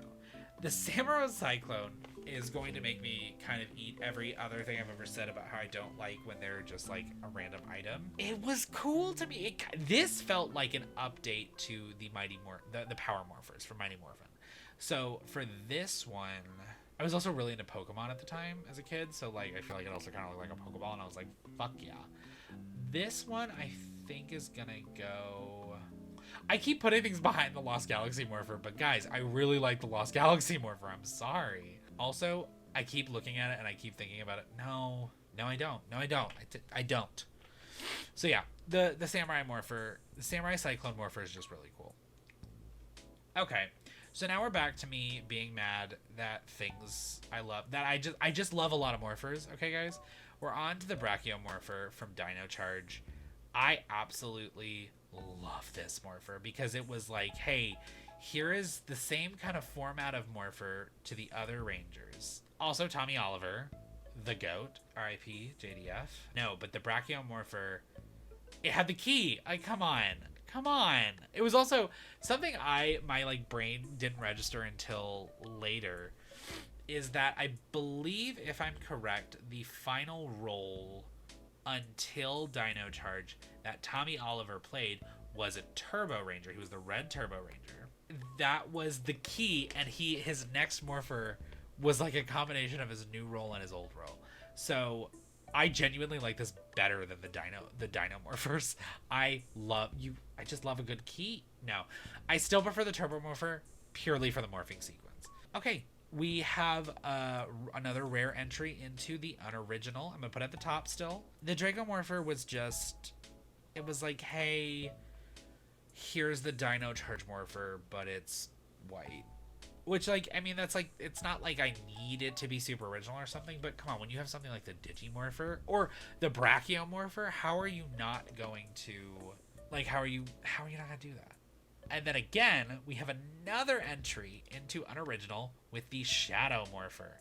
The Samuro Cyclone is going to make me kind of eat every other thing I've ever said about how I don't like when they're just like a random item. It was cool to me. This felt like an update to the the Power Morphers from Mighty Morphin. So for this one, I was also really into Pokemon at the time as a kid, so like I feel like it also kind of looked like a Pokeball, and I was like, fuck yeah. This one I think is gonna go... I keep putting things behind the Lost Galaxy Morpher, but guys, I really like the Lost Galaxy Morpher. I'm sorry. Also, I keep looking at it and I keep thinking about it. No, I don't. I don't. So yeah, the Samurai Morpher, the Samurai Cyclone Morpher is just really cool. Okay, so now we're back to me being mad that things I love, that I just love a lot of Morphers. Okay, guys, we're on to the Brachiomorpher from Dino Charge. I absolutely love this Morpher because it was like, hey, here is the same kind of format of Morpher to the other Rangers. Also, Tommy Oliver, the GOAT, RIP, JDF. No, but the Brachiomorpher, it had the key. Come on. It was also something my like brain didn't register until later, is that I believe, if I'm correct, the final role until Dino Charge that Tommy Oliver played was a Turbo Ranger. He was the Red Turbo Ranger. That was the key, and his next Morpher was like a combination of his new role and his old role. So I genuinely like this better than the Dino Morphers. I just love a good key. No, I still prefer the Turbo Morpher purely for the morphing sequence. Okay, we have another rare entry into the unoriginal. I'm gonna put it at the top still. The Draco Morpher was just, it was like, hey, here's the Dino Charge Morpher, but it's white. Which, like, I mean, that's like, it's not like I need it to be super original or something, but come on, when you have something like the Digimorpher or the Brachiomorpher, how are you not going to, like, how are you not gonna do that? And then again, we have another entry into unoriginal with the Shadow Morpher.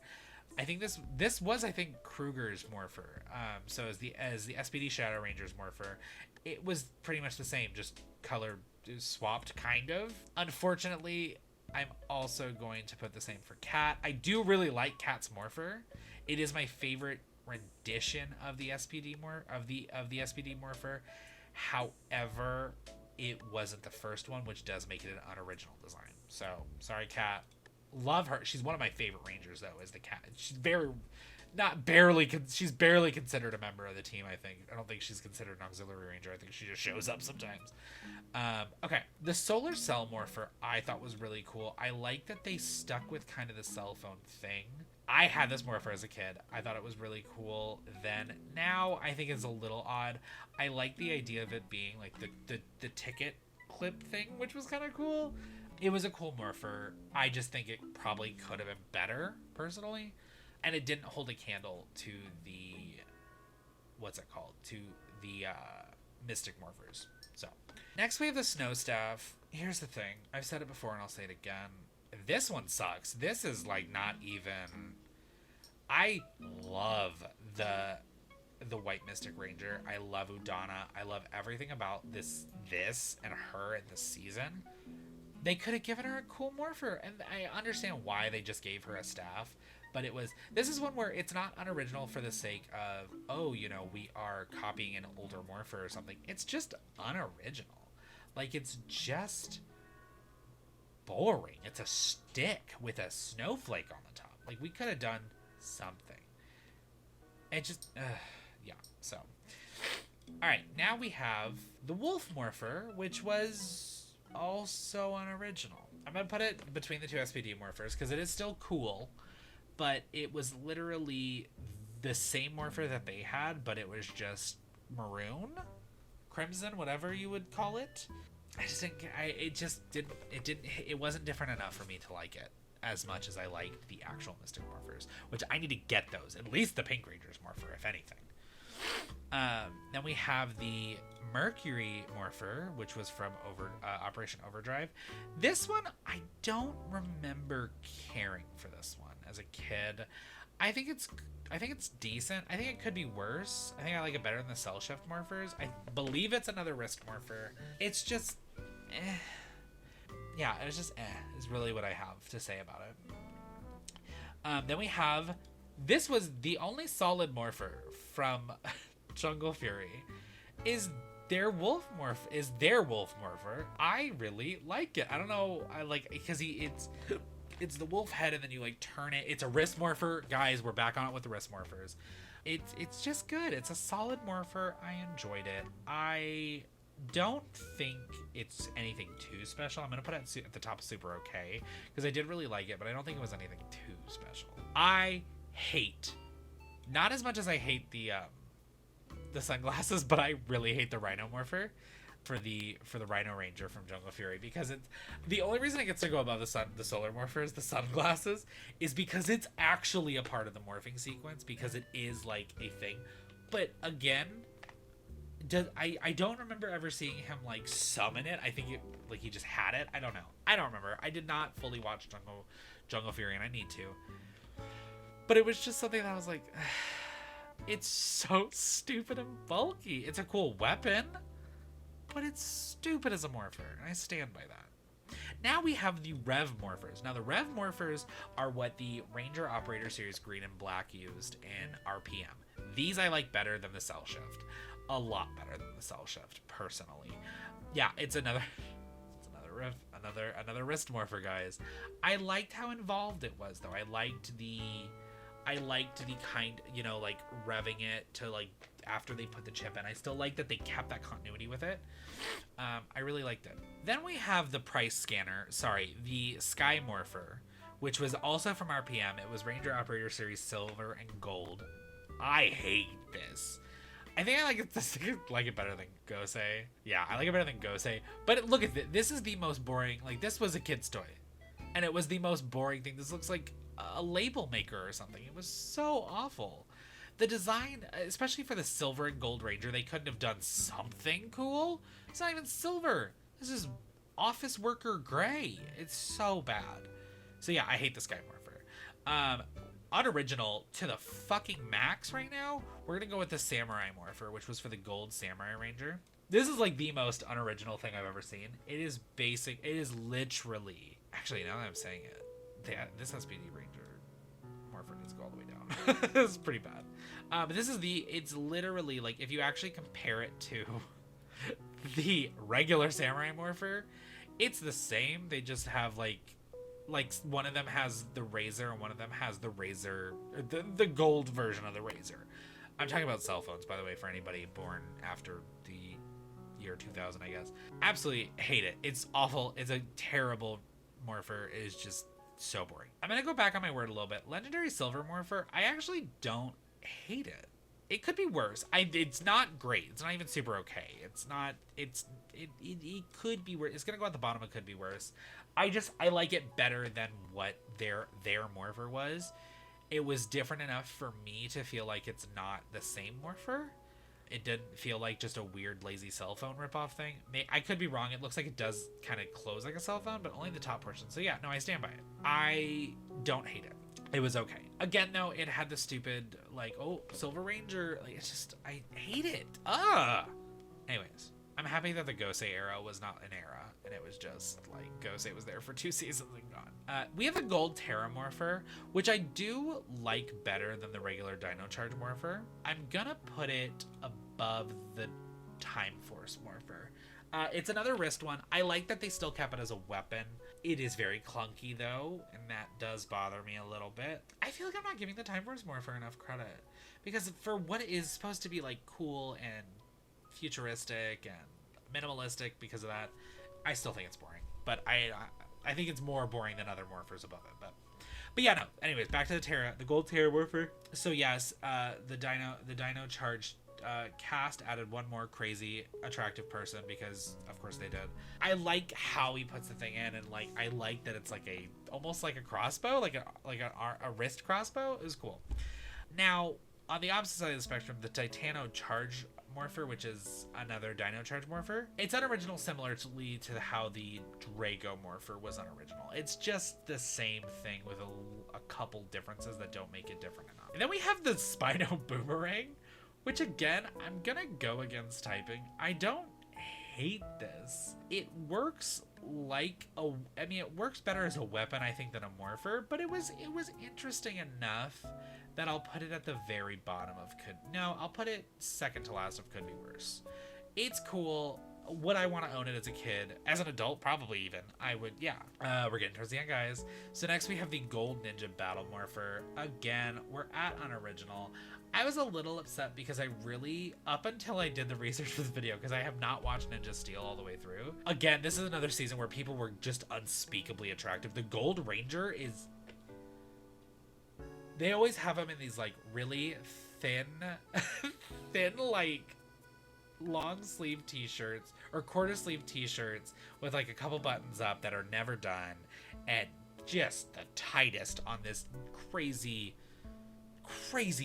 I think this was, I think, Kruger's Morpher. So as the SPD Shadow Rangers Morpher, it was pretty much the same, just color swapped, kind of. Unfortunately, I'm also going to put the same for Cat. I do really like Cat's Morpher. It is my favorite rendition of the SPD SPD Morpher. However, it wasn't the first one, which does make it an unoriginal design. So sorry, Cat. Love her. She's one of my favorite Rangers, though. Is the Cat? She's she's barely considered a member of the team. I don't think she's considered an auxiliary ranger. I think she just shows up sometimes. Okay, the Solar Cell Morpher I thought was really cool. I like that they stuck with kind of the cell phone thing. I had this Morpher as a kid. I thought it was really cool then. Now I think it's a little odd. I like the idea of it being like the ticket clip thing, which was kind of cool. It was a cool Morpher. I just think it probably could have been better, personally. And it didn't hold a candle to the, what's it called? To the Mystic Morphers. So, next we have the Snow Staff. Here's the thing. I've said it before and I'll say it again. This one sucks. This is like not even... I love the White Mystic Ranger. I love Udana. I love everything about this and her in this season. They could have given her a cool Morpher, and I understand why they just gave her a staff. But this is one where it's not unoriginal for the sake of, oh, you know, we are copying an older Morpher or something. It's just unoriginal. Like, it's just boring. It's a stick with a snowflake on the top. Like, we could have done something. It just, yeah, so. Alright, now we have the Wolf Morpher, which was also unoriginal. I'm going to put it between the two SPD Morphers, because it is still cool. But it was literally the same Morpher that they had, but it was just maroon, crimson, whatever you would call it. I just think it wasn't different enough for me to like it as much as I liked the actual Mystic Morphers, which I need to get those, at least the Pink Ranger's Morpher, if anything. Then we have the Mercury Morpher, which was from Operation Overdrive. This one, I don't remember caring for this one as a kid. I think it's decent. I think it could be worse. I think I like it better than the Cell Shift Morphers. I believe it's another wrist Morpher. It's just, yeah, it's just is really what I have to say about it. Then we have, this was the only solid Morpher from Jungle Fury, is their Wolf Morpher. I really like it. I don't know, I like, because it's the wolf head and then you like turn it. It's a wrist Morpher. Guys, we're back on it with the wrist Morphers. It's just good. It's a solid Morpher. I enjoyed it. I don't think it's anything too special. I'm going to put it at the top of super okay, because I did really like it, but I don't think it was anything too special. I hate, not as much as I hate the the sunglasses, but I really hate the Rhino Morpher for the Rhino Ranger from Jungle Fury, because it's the only reason it gets to go above the Solar Morphers, the sunglasses, is because it's actually a part of the morphing sequence, because it is like a thing. But again, I don't remember ever seeing him like summon it. I think like he just had it. I don't know. I don't remember. I did not fully watch Jungle Fury, and I need to. But it was just something that I was like, it's so stupid and bulky. It's a cool weapon, but it's stupid as a morpher, and I stand by that. Now we have the Rev Morphers. Now the Rev Morphers are what the Ranger Operator Series Green and Black used in RPM. These I like better than the Cell Shift. A lot better than the Cell Shift, personally. Yeah, it's another wrist morpher, guys. I liked how involved it was, though. I liked the kind, you know, like revving it to like after they put the chip in. I still like that they kept that continuity with it. I really liked it. Then we have the price scanner. Sorry, the Sky Morpher, which was also from RPM. It was Ranger Operator Series Silver and Gold. I hate this. I think I like it better than Gosei. Yeah, I like it better than Gosei. But look at this. This is the most boring. Like, this was a kid's toy. And it was the most boring thing. This looks like a label maker or something. It was so awful. The design, especially for the Silver and Gold Ranger, they couldn't have done something cool. It's not even silver. This is office worker gray. It's so bad. So yeah, I hate the Sky Morpher. Unoriginal to the fucking max right now, we're gonna go with the Samurai Morpher, which was for the Gold Samurai Ranger. This is like the most unoriginal thing I've ever seen. It is basic. It is literally, actually, now that I'm saying it, this SPD Ranger Morpher needs to go all the way down. This is pretty bad. But this is it's literally like, if you actually compare it to the regular Samurai Morpher, it's the same. They just have like one of them has the razor and one of them has the razor, the gold version of the razor. I'm talking about cell phones, by the way, for anybody born after the year 2000, I guess. Absolutely hate it. It's awful. It's a terrible Morpher. It is just so boring. I'm going to go back on my word a little bit. Legendary Silver Morpher, I actually don't hate it. It could be worse. It's not great. It's not even super okay. It's not, it could be worse. It's going to go at the bottom. It could be worse. I like it better than what their Morpher was. It was different enough for me to feel like it's not the same Morpher. It didn't feel like just a weird, lazy cell phone ripoff thing. I could be wrong. It looks like it does kind of close like a cell phone, but only the top portion. So yeah, no, I stand by it. I don't hate it. It was okay. Again, though, it had the stupid, like, oh, Silver Ranger. Like, it's just, I hate it. Anyways, I'm happy that the Gosei era was not an era, and it was just, like, Gosei was there for 2 seasons and gone. We have a Gold Terra Morpher, which I do like better than the regular Dino Charge Morpher. I'm gonna put it above the Time Force Morpher. It's another wrist one. I like that they still kept it as a weapon. It is very clunky, though, and that does bother me a little bit. I feel like I'm not giving the Time Force Morpher enough credit, because for what it is supposed to be, like, cool and futuristic and minimalistic because of that, I still think it's boring. But I think it's more boring than other Morphers above it. But yeah, no. Anyways, back to the Gold Terra Morpher. So yes, the Dino Charge cast added one more crazy attractive person, because of course they did. I like how he puts the thing in, and like I like that it's like almost like a crossbow, like a wrist crossbow. It was cool. Now on the opposite side of the spectrum, the Titano Charge Morpher, which is another Dino Charge Morpher. It's unoriginal similarly to how the Drago Morpher was unoriginal. It's just the same thing with a couple differences that don't make it different enough. And then we have the Spino Boomerang, which again, I'm gonna go against typing. I don't hate this. It works it works better as a weapon, I think, than a Morpher, but it was interesting enough that I'll put it at the very bottom of I'll put it second to last of could be worse. It's cool. Would I want to own it as a kid? As an adult, probably even. I would, yeah. We're getting towards the end, guys. So next we have the Gold Ninja Battle Morpher. Again, we're at unoriginal. I was a little upset because I really, up until I did the research for this video, because I have not watched Ninja Steel all the way through. Again, this is another season where people were just unspeakably attractive. The Gold Ranger is... They always have him in these, like, really thin thin, like, long sleeve t-shirts or quarter sleeve t-shirts with like a couple buttons up that are never done, and just the tightest on this crazy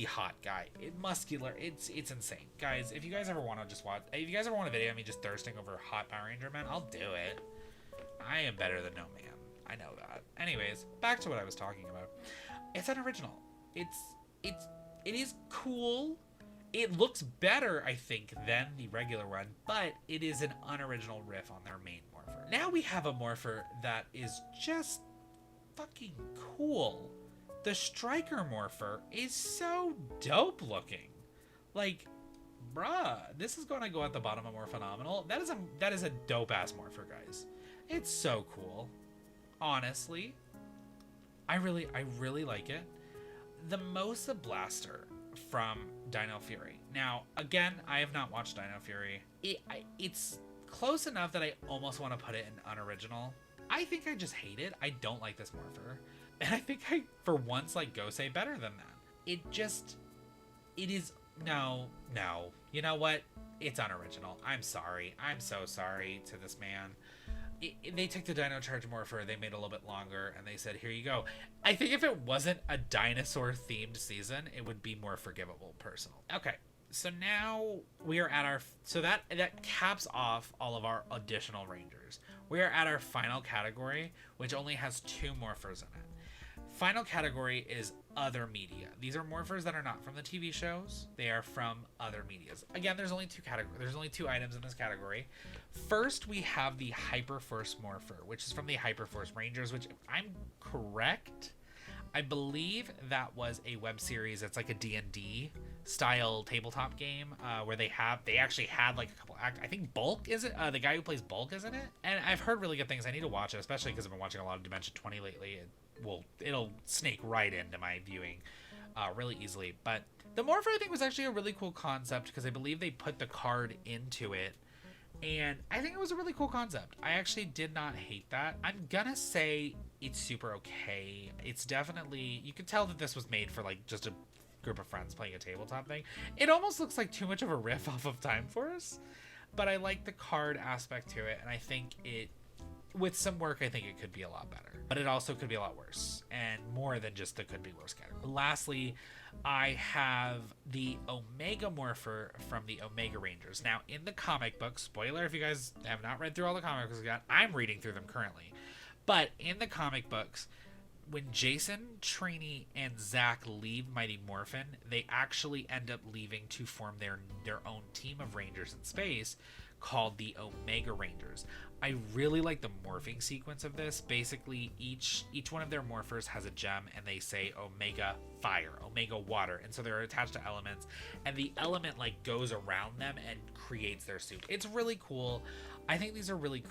hot guy. Muscular. It's insane. Guys, if you guys ever want to just watch, if you guys ever want a video of me just thirsting over hot Power Ranger men, I'll do it. I am better than no man. I know that. Anyways, back to what I was talking about. It's unoriginal. It is cool. It looks better, I think, than the regular one, but it is an unoriginal riff on their main Morpher. Now we have a Morpher that is just fucking cool. The Striker Morpher is so dope looking. Like, bruh, this is going to go at the bottom of More Phenomenal. That is a dope-ass Morpher, guys. It's so cool. Honestly. I really like it. The Mosa Blaster from Dino Fury. Now, again, I have not watched Dino Fury. It's close enough that I almost want to put it in unoriginal. I think I just hate it. I don't like this Morpher. And I think I, for once, like, go say better than that. No. You know what? It's unoriginal. I'm sorry. I'm so sorry to this man. They took the Dino Charge Morpher, they made it a little bit longer, and they said, here you go. I think if it wasn't a dinosaur-themed season, it would be more forgivable, personally. Okay, so now we are at our... So that caps off all of our additional Rangers. We are at our final category, which only has 2 Morphers in it. Final category is other media. These are Morphers that are not from the TV shows. They are from other medias. Again, there's only 2 categories. There's only 2 items in this category. First, we have the Hyperforce Morpher, which is from the Hyperforce Rangers, which, if I'm correct, I believe that was a web series. It's like a D&D style tabletop game where they actually had like a couple I think Bulk is it? The guy who plays Bulk is in it. And I've heard really good things. I need to watch it, especially because I've been watching a lot of Dimension 20 lately. It'll snake right into my viewing really easily. But the Morpher, I think, was actually a really cool concept because I believe they put the card into it. And I think it was a really cool concept. I actually did not hate that. I'm gonna say it's super okay. It's definitely... You can tell that this was made for, like, just a group of friends playing a tabletop thing. It almost looks like too much of a riff off of Time Force. But I like the card aspect to it. And I think it... With some work, I think it could be a lot better. But it also could be a lot worse. And more than just the could be worse category. Lastly, I have the Omega Morpher from the Omega Rangers. Now, in the comic book, spoiler if you guys have not read through all the comic books yet, I'm reading through them currently. But in the comic books, when Jason, Trini, and Zack leave Mighty Morphin, they actually end up leaving to form their own team of Rangers in space called the Omega Rangers. I really like the morphing sequence of this. Basically, each one of their morphers has a gem, and they say Omega Fire, Omega Water, and so they're attached to elements, and the element like goes around them and creates their suit. It's really cool. I think these are really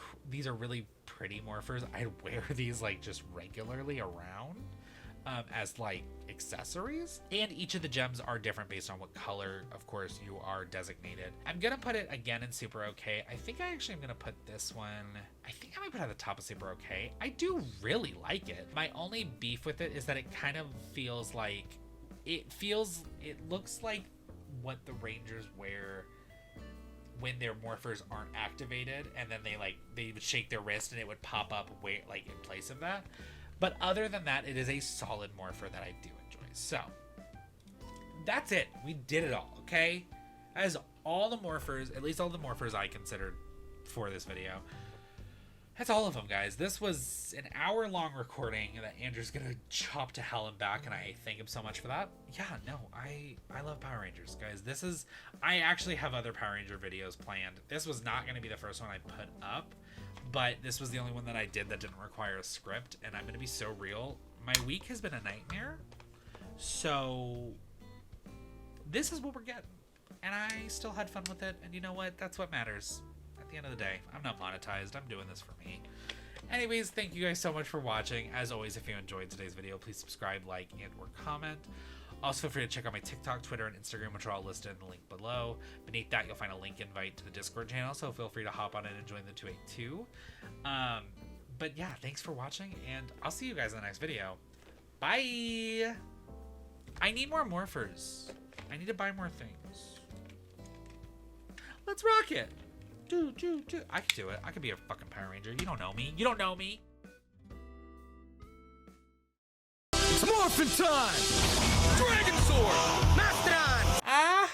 pretty morphers. I'd wear these like just regularly around as like accessories, and each of the gems are different based on what color, of course, you are designated. I'm gonna put it again in super okay. I think I actually am gonna put this one, I think I might put it at the top of super okay. I do really like it. My only beef with it is that it kind of feels like it looks like what the Rangers wear when their morphers aren't activated, and then they would shake their wrist and it would pop up like in place of that. But other than that, it is a solid Morpher that I do enjoy. So, that's it. We did it all, okay? That is all the Morphers, at least all the Morphers I considered for this video. That's all of them, guys. This was an hour-long recording that Andrew's gonna chop to hell and back, and I thank him so much for that. Yeah, no, I love Power Rangers, guys. I actually have other Power Ranger videos planned. This was not gonna be the first one I put up, but this was the only one that I did that didn't require a script, and I'm going to be so real. My week has been a nightmare, so this is what we're getting, and I still had fun with it, and you know what? That's what matters. At the end of the day, I'm not monetized. I'm doing this for me. Anyways, thank you guys so much for watching. As always, if you enjoyed today's video, please subscribe, like, and or comment. Also, feel free to check out my TikTok, Twitter, and Instagram, which are all listed in the link below. Beneath that, you'll find a link invite to the Discord channel, so feel free to hop on in and join the 282. But yeah, thanks for watching, and I'll see you guys in the next video. Bye! I need more Morphers. I need to buy more things. Let's rock it. Do. I could do it. I could be a fucking Power Ranger. You don't know me. You don't know me. It's morphin' time! Dragon Sword! Mastodon! Ah!